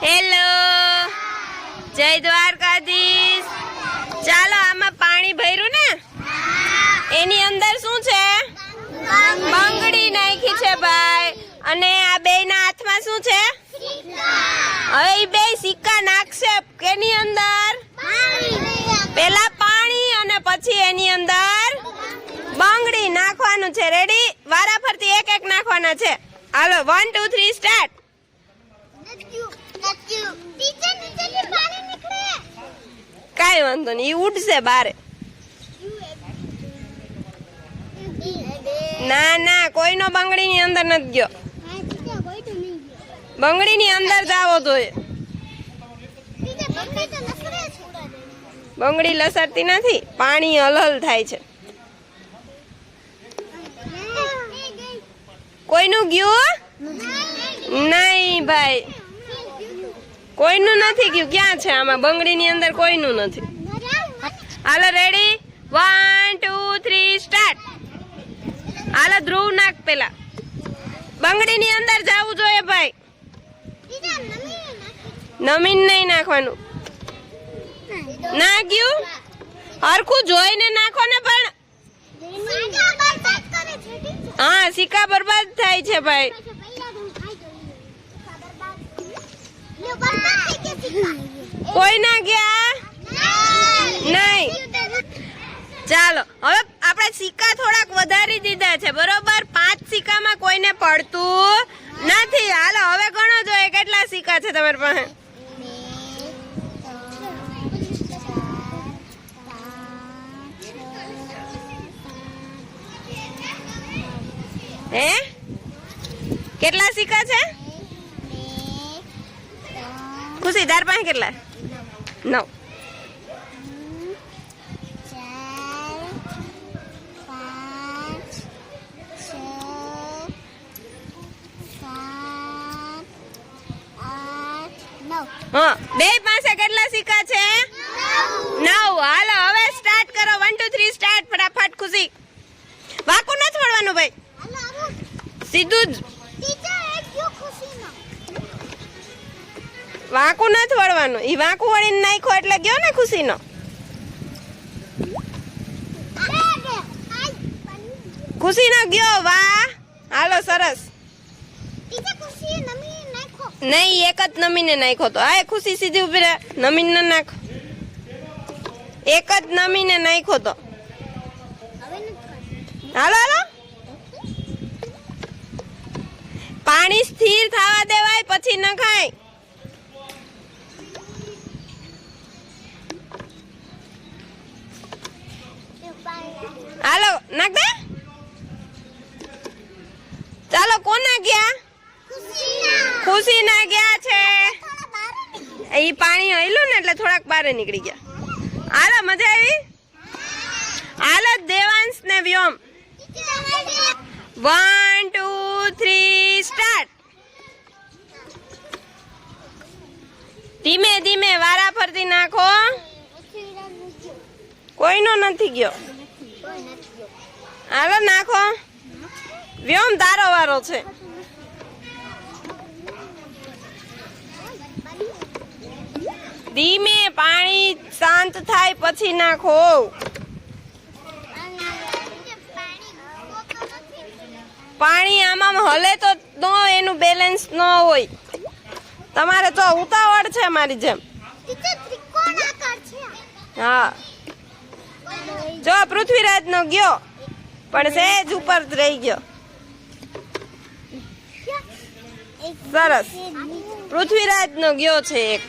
Hello, જય દ્વારકાધીશ। ચાલો, આમાં પાણી ભર્યું ને, એની અંદર શું છે? બંગડી નાખી છે ભાઈ। અને આ બેયના હાથમાં શું છે? હવે ઈ બે સિક્કા નાખશે કેની અંદર? પેલા પાણી અને પછી એની અંદર બંગડી નાખવાનું છે। રેડી? વારાફરતી એક એક નાખવાના છે। હાલો, 1 2 3 સ્ટાર્ટ। કાઈ વાંધો નહીં, ઉડશે બારે। ના ના, કોઈનો બંગડી ની અંદર નથી ગયો। બંગડી ની અંદર જાવો જોઈએ। બંગડી લસરતી નથી, પાણી હલહલ થાય છે। કોઈનું ગયું? નહીં ભાઈ, કોઈનું નથી ગયું। ક્યાં છે આમાં? બંગડી ની અંદર કોઈનું નથી। હાલો, રેડી? 1 2 3 સ્ટાર્ટ। હાલો, ધ્રુવ નાખ પેલા। બંગડી ની અંદર જાવું જોઈએ ભાઈ। નમીન નહીં નાખવાનું। ના ગયું? હરખું જોઈને નાખો ને પણ। હા, સિક્કા બરબાદ થાય છે ભાઈ। કોઈ ના ગયા? નહીં। ચાલો, હવે આપણે સિક્કા થોડાક વધારી દીધા છે, બરોબર? 5 સિક્કામાં કોઈને પડતું નથી। હાલો, હવે ગણો જોઈએ કેટલા સિક્કા છે તમારી પાસે। હે, કેટલા સિક્કા છે? ખુશી, તાર પાસે કેટલા? 9। હા, બે પાસે કેટલા સિક્કા છે? 9। હાલો, હવે સ્ટાર્ટ કરો। 1 2 3 સ્ટાર્ટ। ફટાફટ ખુશી। વાકું નથી વળવાનું ભાઈ, સીધું જ। વાંકું નથી વળવાનું। ઈ વાંકું વળીને નાખો એટલે ગયો ને ખુશીનો। ખુશીનો ગયો। વાહ, હાલો, સરસ। નહીં, એક જ નમીને નાખો તો। હા, ખુશી સીધી ઉભી રહે। નમીન ન નાખો, એક જ નમીને નાખો તો। હાલો હાલો, પાણી સ્થિર થવા દેવાય પછી ન ખાય। હાલો, નાખ દે। ચાલો, કોના ગયા? ખુશી ના ગયા છે। ઈ પાણી હલ્યું ને એટલે થોડાક બારે નીકળી ગયા। હાલો, મજા આવી? હાલો, દેવાંશ ને વ્યોમ। 1 2 3 સ્ટાર્ટ। ધીમે ધીમે વારાફરતી નાખો। કોઈનો નથી ગયો। હાલો, નાખો। વ્યોમ, તારો વારો છે। ધીમે, પાણી શાંત થાય પછી નાખો। પાણી આમાં હલે તો એનું બેલેન્સ ન હોય। તમારે તો ઉતાવળ છે મારી જેમ। હા, જો પૃથ્વીરાજ નો ગયો પણ સહેજ ઉપર રહી ગયો। સરસ, પૃથ્વીરાજ નો ગયો છે એક।